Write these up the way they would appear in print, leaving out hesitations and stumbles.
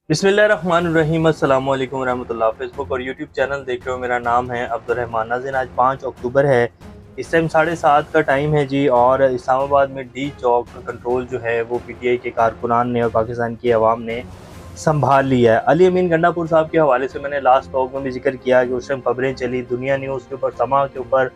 बिस्मिल्लाहिर्रहमानिर्रहीम अस्सलाम वालेकुम रहमतुल्लाह। फेसबुक और यूट्यूब चैनल देख रहे हो, मेरा नाम है अब्दुर्रहमान। नाज़रीन, आज 5 अक्टूबर है। इस टाइम 7:30 का टाइम है जी, और इस्लामाबाद में डी चौक का कंट्रोल जो है वो पीटीआई के कारकुनान ने और पाकिस्तान की आवाम ने संभाल लिया है। अली अमीन गंडापुर साहब के हवाले से मैंने लास्ट टॉक में भी जिक्र किया कि उस टाइम खबरें चली दुनिया न्यूज़ के ऊपर, समा के ऊपर,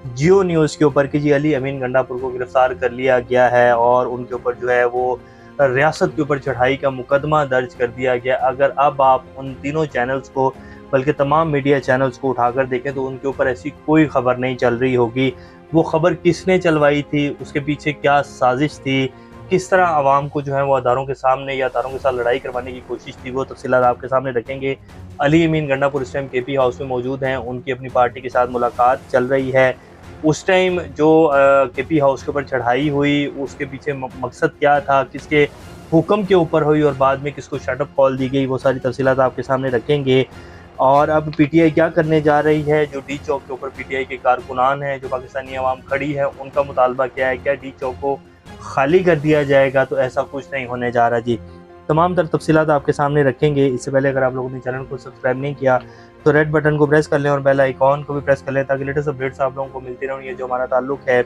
जियो न्यूज़ के ऊपर कि जी अली अमीन गंडापुर को गिरफ्तार कर लिया गया है और उनके ऊपर जो है वो रियासत के ऊपर चढ़ाई का मुकदमा दर्ज कर दिया गया। अगर अब आप उन तीनों चैनल्स को, बल्कि तमाम मीडिया चैनल्स को उठाकर देखें तो उनके ऊपर ऐसी कोई खबर नहीं चल रही होगी। वो खबर किसने चलवाई थी, उसके पीछे क्या साजिश थी, किस तरह आवाम को जो है वो अदारों के सामने या अदारों के साथ लड़ाई करवाने की कोशिश थी, वो तफसीलात आपके सामने रखेंगे। अली अमीन गंडापुर इस टाइम केपी हाउस में मौजूद हैं, उनकी अपनी पार्टी के साथ मुलाकात चल रही है। उस टाइम जो केपी हाउस के ऊपर चढ़ाई हुई, उसके पीछे मकसद क्या था, किसके हुक्म के ऊपर हुई और बाद में किसको शटअप कॉल दी गई, वो सारी तफसीलात आपके सामने रखेंगे। और अब पीटीआई क्या करने जा रही है, जो डी चौक के ऊपर पीटीआई के कारकुनान हैं, जो पाकिस्तानी अवाम खड़ी है, उनका मुतालबा क्या है, क्या डी चौक को खाली कर दिया जाएगा? तो ऐसा कुछ नहीं होने जा रहा जी। तमाम तर तफसीलात आपके सामने रखेंगे। इससे पहले अगर आप लोगों ने चैनल को सब्सक्राइब नहीं किया तो रेड बटन को प्रेस कर लें और बेल आइकॉन को भी प्रेस कर लें, ताकि लेटेस्ट अपडेट्स आप लोगों को मिलती रहें। ये जो हमारा ताल्लुक है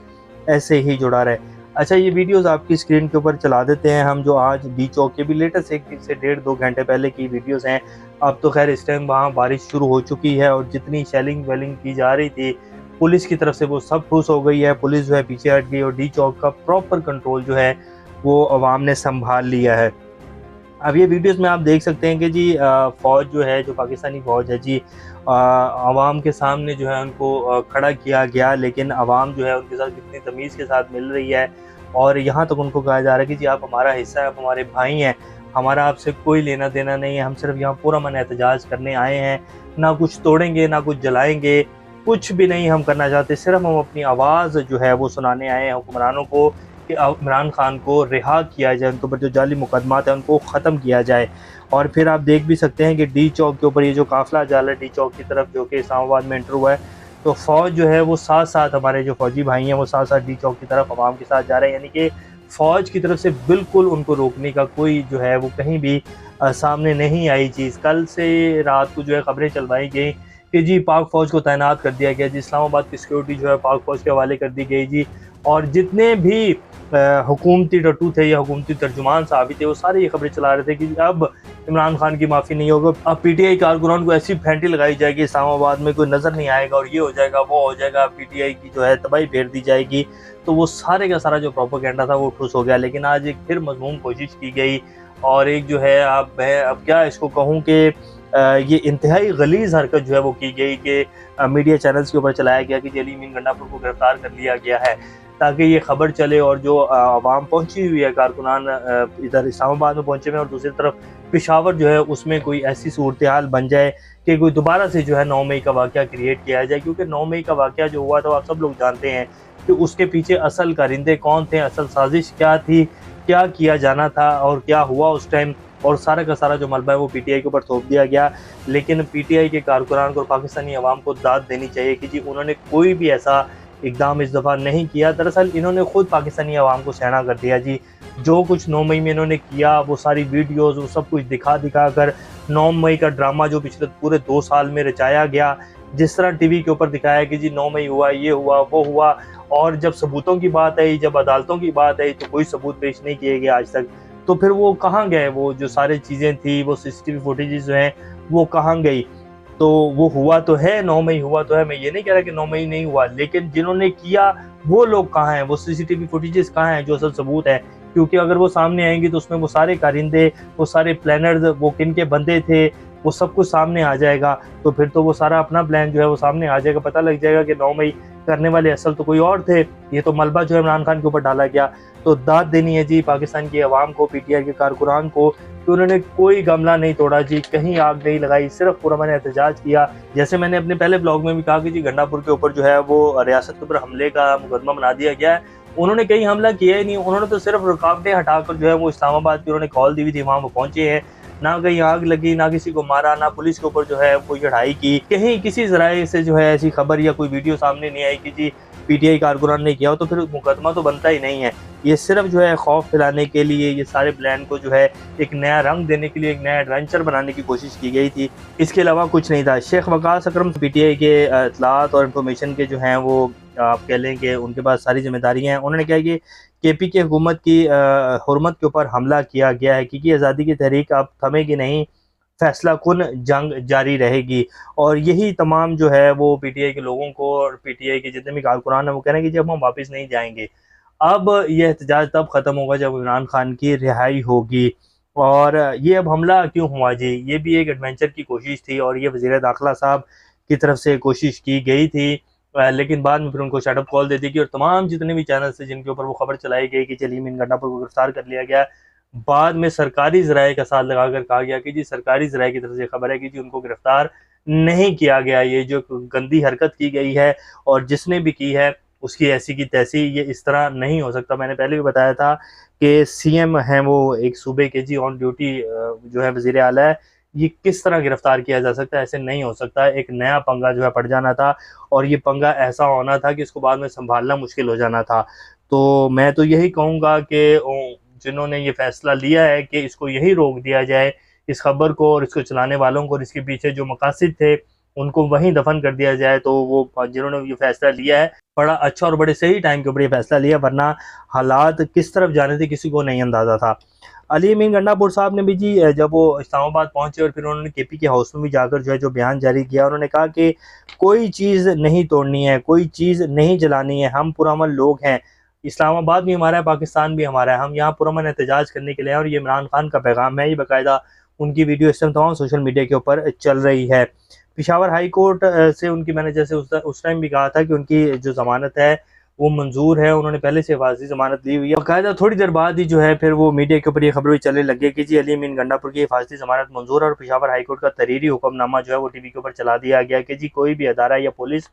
ऐसे ही जुड़ा रहे। अच्छा, ये वीडियोस आपकी स्क्रीन के ऊपर चला देते हैं हम, जो आज डी चौक के भी लेटेस्ट 1 से 1.5-2 घंटे पहले की वीडियोस हैं। अब तो खैर इस टाइम वहाँ बारिश शुरू हो चुकी है और जितनी शेलिंग वेलिंग की जा रही थी पुलिस की तरफ से, वो सब ठुस हो गई है। पुलिस जो है पीछे हट गई और डी चौक का प्रॉपर कंट्रोल जो है वो अवाम ने संभाल लिया है। अब ये वीडियोस में आप देख सकते हैं कि जी फ़ौज जो है, जो पाकिस्तानी फ़ौज है जी, आवाम के सामने जो है उनको खड़ा किया गया, लेकिन आवाम जो है उनके साथ कितनी तमीज़ के साथ मिल रही है। और यहाँ तक उनको कहा जा रहा है कि जी आप हमारा हिस्सा है, आप हमारे भाई हैं, हमारा आपसे कोई लेना देना नहीं है, हम सिर्फ यहाँ पुरअमन एहतजाज करने आए हैं, ना कुछ तोड़ेंगे ना कुछ जलाएंगे, कुछ भी नहीं हम करना चाहते, सिर्फ हम अपनी आवाज़ जो है वो सुनाने आए हैं हुक्मरानों को कि इमरान खान को रिहा किया जाए, उनके ऊपर जो जाली मुकदमात हैं उनको ख़त्म किया जाए। और फिर आप देख भी सकते हैं कि डी चौक के ऊपर ये जो काफ़िला जा रहा है डी चौक की तरफ, जो कि इस्लामाबाद में एंटर हुआ है, तो फ़ौज जो है वो साथ साथ, हमारे जो फ़ौजी भाई हैं वो साथ साथ डी चौक की तरफ आवाम के साथ जा रहे हैं। यानी कि फ़ौज की तरफ से बिल्कुल उनको रोकने का कोई जो है वो कहीं भी सामने नहीं आई चीज़। कल से रात को जो है खबरें चलवाई गई कि जी पाक फ़ौज को तैनात कर दिया गया जी, इस्लामाबाद की सिक्योरिटी जो है पाक फ़ौज के हवाले कर दी गई जी। और जितने भी हुकूमती टट्टू थे या हुकूमती तर्जुमान साहब थे, वो सारे ये खबरें चला रहे थे कि अब इमरान खान की माफ़ी नहीं होगी। अब पीटीआई कारकुनान को ऐसी फेंटी लगाई जाएगी, इस्लामाबाद में कोई नज़र नहीं आएगा और ये हो जाएगा वो हो जाएगा, पीटीआई की जो है तबाही फेर दी जाएगी। तो वो सारे का सारा जो प्रोपेगेंडा था वो ठुस हो गया। लेकिन आज एक फिर मज़मूम कोशिश की गई और एक जो है, अब क्या इसको कहूँ कि ये इंतहाई गलीज़ हरकत जो है वो की गई कि मीडिया चैनल्स के ऊपर चलाया गया कि अली अमीन गंडापुर को गिरफ्तार कर लिया गया है, ताकि ये खबर चले। और जो आवाम पहुंची हुई है, कारकुनान इधर इस्लामाबाद में पहुंचे हुए हैं और दूसरी तरफ पेशावर जो है उसमें कोई ऐसी सूरत हाल बन जाए कि कोई दोबारा से जो है 9 मई का वाक़या क्रिएट किया जाए। क्योंकि 9 मई का वाक़या जो हुआ था आप सब लोग जानते हैं कि उसके पीछे असल कारिंदे कौन थे, असल साजिश क्या थी, क्या किया जाना था और क्या हुआ उस टाइम। और सारा का सारा जो मलबा है वो पीटीआई के ऊपर थोप दिया गया। लेकिन पीटीआई के कारकुनान को और पाकिस्तानी अवाम को दाद देनी चाहिए कि जी उन्होंने कोई भी ऐसा इकदाम इस दफ़ा नहीं किया। दरअसल इन्होंने खुद पाकिस्तानी अवाम को सहना कर दिया जी। जो कुछ 9 मई में इन्होंने किया, वो सारी वीडियोज़ वो सब कुछ दिखा कर 9 मई का ड्रामा जो पिछले पूरे 2 साल में रचाया गया, जिस तरह टीवी के ऊपर दिखाया कि जी 9 मई हुआ, ये हुआ, वो हुआ, और जब सबूतों की बात आई, जब अदालतों की बात आई, तो कोई सबूत पेश नहीं किए गए आज तक। तो फिर वो कहाँ गए, वो जो सारी चीज़ें थी, वो सीसीटीवी फुटेजेस जो हैं वो कहाँ गई? तो वो हुआ तो है, 9 मई हुआ तो है, मैं ये नहीं कह रहा कि 9 मई नहीं हुआ, लेकिन जिन्होंने किया वो लोग कहाँ हैं, वो सीसीटीवी फुटेजेस कहाँ हैं जो असल सबूत है? क्योंकि अगर वो सामने आएंगी तो उसमें वो सारे कारिंदे, वो सारे प्लानर्स, वो किन के बंदे थे, वो सब कुछ सामने आ जाएगा। तो फिर तो वो सारा अपना प्लान जो है वो सामने आ जाएगा, पता लग जाएगा कि 9 मई करने वाले असल तो कोई और थे। ये तो मलबा जो है इमरान खान के ऊपर डाला गया। तो दाद देनी है जी पाकिस्तान की आवाम को, पीटीआई के कारकुनान को, कि उन्होंने कोई गमला नहीं तोड़ा जी, कहीं आग नहीं लगाई, सिर्फ पुरअमन एहतजाज किया। जैसे मैंने अपने पहले ब्लॉग में भी कहा कि जी गंडापुर के ऊपर जो है वो रियासत के ऊपर हमले का मुकदमा बना दिया गया है। उन्होंने कहीं हमला किया ही नहीं, उन्होंने तो सिर्फ रुकावटें हटाकर जो है वो इस्लामाबाद की उन्होंने कॉल दी हुई थी, वहाँ वो पहुंचे हैं। ना कहीं आग लगी, ना किसी को मारा, ना पुलिस के ऊपर जो है कोई चढ़ाई की, कहीं किसी जराए से जो है ऐसी खबर या कोई वीडियो सामने नहीं आई कि जी पीटीआई कारकुनान ने किया हो तो फिर मुकदमा तो बनता ही नहीं है। ये सिर्फ जो है खौफ फैलाने के लिए, ये सारे प्लान को जो है एक नया रंग देने के लिए, एक नया एडवेंचर बनाने की कोशिश की गई थी, इसके अलावा कुछ नहीं था। शेख वकास अकरम पीटीआई के इत्तलात और इन्फॉर्मेशन के जो हैं वो आप कह लें कि उनके पास सारी जिम्मेदारियाँ हैं। उन्होंने कहा कि केपी की हुकूमत की हुर्मत के ऊपर हमला किया गया है, क्योंकि आज़ादी की तहरीक अब थमेगी नहीं, फैसला कुन जंग जारी रहेगी। और यही तमाम जो है वो पीटीआई के लोगों को और पीटीआई के जितने भी कारकुनान हैं वो कह रहे हैं कि जब हम वापस नहीं जाएंगे। अब यह एहतजाज तब ख़त्म होगा जब इमरान खान की रिहाई होगी। और ये अब हमला क्यों हुआ जी, ये भी एक एडवेंचर की कोशिश थी और ये वज़ीर दाखिला साहब की तरफ से कोशिश की गई थी, लेकिन बाद में फिर उनको शटअप कॉल दे दी गई और तमाम जितने भी चैनल थे जिनके ऊपर वो खबर चलाई गई कि चलिए मीन गंडापुर को गिरफ्तार कर लिया गया, बाद में सरकारी ज़राए का साथ लगाकर कहा गया कि जी सरकारी ज़राए की तरफ से खबर है कि जी उनको गिरफ्तार नहीं किया गया। ये जो गंदी हरकत की गई है और जिसने भी की है उसकी ऐसी की तैसी, ये इस तरह नहीं हो सकता। मैंने पहले भी बताया था कि सीएम हैं वो एक सूबे के जी ऑन ड्यूटी जो है वज़ीर आला है, ये किस तरह गिरफ्तार किया जा सकता है, ऐसे नहीं हो सकता। एक नया पंगा जो है पड़ जाना था और ये पंगा ऐसा होना था कि इसको बाद में संभालना मुश्किल हो जाना था। तो मैं तो यही कहूँगा कि जिन्होंने ये फैसला लिया है कि इसको यही रोक दिया जाए, इस खबर को और इसको चलाने वालों को और इसके पीछे जो मकासद थे उनको वहीं दफन कर दिया जाए, तो वो जिन्होंने ये फैसला लिया है बड़ा अच्छा और बड़े सही टाइम के ऊपर ये फैसला लिया, वरना हालात किस तरफ जाने थे किसी को नहीं अंदाजा था। अली अमीन गंडापुर साहब ने भी जी जब वो इस्लामाबाद पहुंचे और फिर उन्होंने केपी के हाउस में भी जाकर जो है जो बयान जारी किया, उन्होंने कहा कि कोई चीज़ नहीं तोड़नी है, कोई चीज़ नहीं जलानी है, हम पुरअमन लोग हैं, इस्लामाबाद भी हमारा है, पाकिस्तान भी हमारा है, हम यहाँ पुरअमन एहतजाज करने के लिए हैं और ये इमरान खान का पैगाम है। ये बाकायदा उनकी वीडियो इस टाइम तमाम सोशल मीडिया के ऊपर चल रही है। पिशावर हाई कोर्ट से उनकी, मैंने जैसे उस टाइम भी कहा था कि उनकी जो ज़मानत है वो मंजूर है, उन्होंने पहले से हिफाजती ज़मानत ली हुई है। बाकायदा थोड़ी देर बाद ही जो है फिर वो मीडिया के ऊपर ये खबर भी चलने लग गई कि जी अली अमीन गंडापुर की हिफाजती ज़मानत मंजूर है और पिशावर हाई कोर्ट का तहरीरी हुक्मनामा जो है वो टीवी के ऊपर चला दिया गया कि जी कोई भी अदारा या पुलिस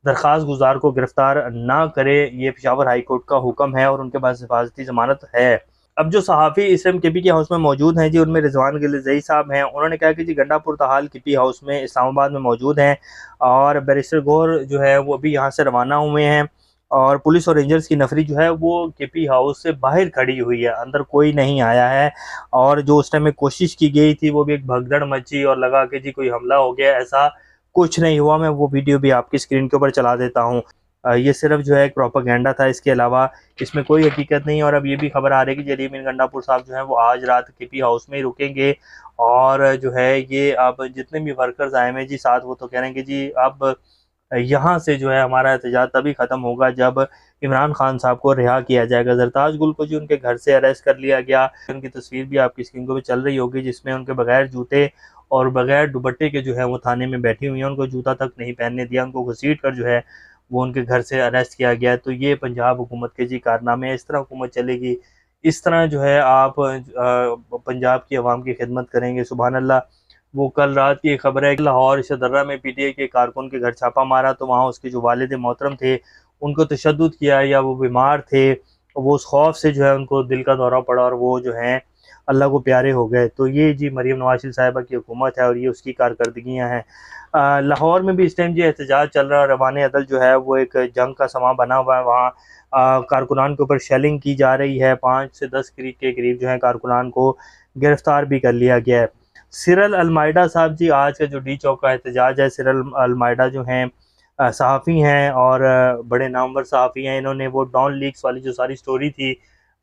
दरख्वास्त गुजार को गिरफ्तार ना करे, ये पिशावर हाई कोर्ट का हुक्म है और उनके पास हिफाजती ज़मानत है। अब जो सहाफ़ी इस टाइम केपी के हाउस में मौजूद हैं जी, उनमें रिजवान गिलज़ई साहब हैं। उन्होंने कहा कि जी गंडापुर ताहाल केपी हाउस में इस्लामाबाद में मौजूद हैं और बैरिस्टर गौर जो है वो अभी यहाँ से रवाना हुए हैं और पुलिस और रेंजर्स की नफरी जो है वो केपी हाउस से बाहर खड़ी हुई है, अंदर कोई नहीं आया है। और जो उस टाइम में कोशिश की गई थी वो भी एक भगदड़ मची और लगा कि जी कोई हमला हो गया, ऐसा कुछ नहीं हुआ। मैं वो वीडियो भी आपकी स्क्रीन के ऊपर चला देता हूँ। ये सिर्फ जो है एक प्रोपेगेंडा था, इसके अलावा इसमें कोई हकीकत नहीं। और अब ये भी खबर आ रही है कि अली अमीन गंडापुर साहब जो हैं वो आज रात केपी हाउस में ही रुकेंगे और जो है ये अब जितने भी वर्कर्स आए हैं जी साथ, वो तो कह रहे हैं कि जी अब यहाँ से जो है हमारा एहतजाज तभी ख़त्म होगा जब इमरान खान साहब को रिहा किया जाएगा। ज़रताज गुल को जी उनके घर से अरेस्ट कर लिया गया, उनकी तस्वीर भी आपकी स्क्रीन को भी चल रही होगी जिसमें उनके बगैर जूते और बगैर दुपट्टे के जो है वो थाने में बैठी हुई हैं, उनको जूता तक नहीं पहनने दिया, उनको घसीट कर जो है वो उनके घर से अरेस्ट किया गया। तो ये पंजाब हुकूमत के जी कारनामे हैं, इस तरह हुकूमत चलेगी, इस तरह जो है आप पंजाब की आवाम की खिदमत करेंगे, सुबहान अल्लाह। वो कल रात की खबर है कि लाहौर शदर्रा में पीटीआई के कारकुन के घर छापा मारा, तो वहाँ उसके जो वालिद मोहतरम थे उनको तशद्दुद किया या वो बीमार थे, वो उस खौफ से जो है उनको दिल का दौरा पड़ा और वो जो हैं अल्लाह को प्यारे हो गए। तो ये जी मरीम नवाज शरीफ साहिबा की हुकूमत है और ये उसकी कारकर्दगियाँ हैं। लाहौर में भी इस टाइम जो एहतजाज चल रहा है, रवान अदल जो है वो एक जंग का समा बना हुआ है, वहाँ कारकुनान के ऊपर शेलिंग की जा रही है। 5 से 10 के करीब जो है कारकुनान को गिरफ्तार भी कर लिया गया है। सिरल अलमाइडा साहब जी, आज का जो डी चौक का एहतजाज है, सिरल अलमाइडा जो हैं सहाफ़ी हैं और बड़े नामवर सहाफ़ी हैं, इन्होंने वो डॉन लीक्स वाली जो सारी स्टोरी थी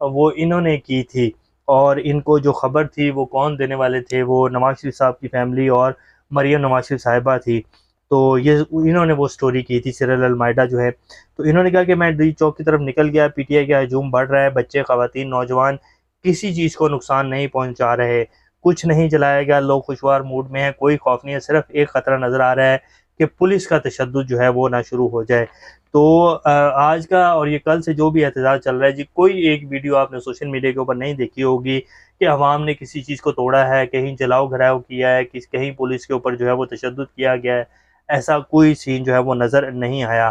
वो इन्होंने की थी और इनको जो खबर थी वो कौन देने वाले थे, वो नवाज शरीफ साहब की फैमिली और मरियम नवाज शरीफ साहिबा थी। तो ये इन्होंने वो स्टोरी की थी सिरल अलमाइडा जो है। तो इन्होंने कहा कि मैं डी चौक की तरफ निकल गया, पीटीआई का हजूम बढ़ रहा है, बच्चे ख़वातीन नौजवान किसी चीज़ को नुकसान नहीं पहुँचा रहे, कुछ नहीं जलाया गया, लोग खुशहाल मूड में हैं, कोई खौफ नहीं है, सिर्फ एक ख़तरा नज़र आ रहा है कि पुलिस का तशद्दुद जो है वो ना शुरू हो जाए। तो आज का और ये कल से जो भी एहतजाज चल रहा है जी, कोई एक वीडियो आपने सोशल मीडिया के ऊपर नहीं देखी होगी कि अवाम ने किसी चीज़ को तोड़ा है, कहीं जलाओ घराव किया है, कहीं पुलिस के ऊपर जो है वो तशद्दुद किया गया है, ऐसा कोई सीन जो है वो नज़र नहीं आया।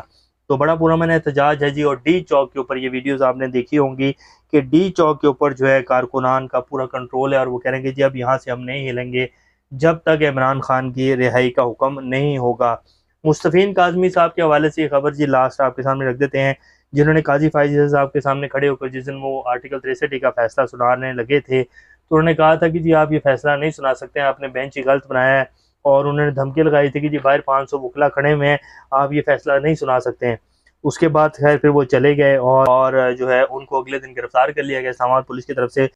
तो बड़ा पुरअमन एहतजाज है जी। और डी चौक के ऊपर ये वीडियोज़ आपने देखी होंगी कि डी चौक के ऊपर जो है कारकुनान का पूरा कंट्रोल है और वो कह रहे हैं कि जी अब यहाँ से हम नहीं हिलेंगे जब तक इमरान खान की रिहाई का हुक्म नहीं होगा। मुस्तफ़ीन काज़मी साहब के हवाले से ये खबर जी लास्ट आपके सामने रख देते हैं, जिन्होंने काजी फायज़ साहब के सामने खड़े होकर जिस दिन वो आर्टिकल 63 का फैसला सुनाने लगे थे, तो उन्होंने कहा था कि जी आप ये फैसला नहीं सुना सकते हैं, आपने बेंच ही गलत बनाया है, और उन्होंने धमकी लगाई थी कि जी बाहर 500 वकला खड़े हुए हैं, आप ये फैसला नहीं सुना सकते हैं। उसके बाद खैर फिर वो चले गए और जो है उनको अगले दिन गिरफ्तार कर लिया गया इस्लामाबाद पुलिस की तरफ से,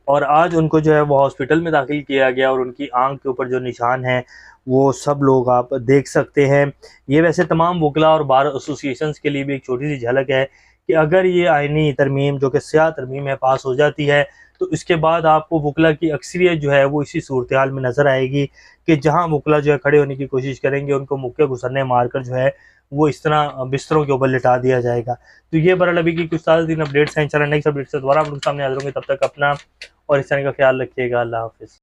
और आज उनको जो है वो हॉस्पिटल में दाखिल किया गया, और उनकी आंख के ऊपर जो निशान है वो सब लोग आप देख सकते हैं। ये वैसे तमाम वकला और बार एसोसिएशंस के लिए भी एक छोटी सी झलक है कि अगर ये आईनी तरमीम जो कि स्याह तरमीम है पास हो जाती है, तो इसके बाद आपको वकला की अक्सरियत जो है वो इसी सूरत हाल में नज़र आएगी कि जहाँ वकला जो है खड़े होने की कोशिश करेंगे, उनको मुक्के घुसरने मारकर जो है वो इस तरह बिस्तरों के ऊपर लिटा दिया जाएगा। तो ये बहरहाल अभी की कुछ ताज़ा दिन अपडेट्स हैं। इंशाल्लाह नेक्स्ट अपडेट से दोबारा आप लोग सामने हाजिर होंगे। तब तक अपना और इस तरह का ख्याल रखिएगा। अल्लाह हाफ़िज़।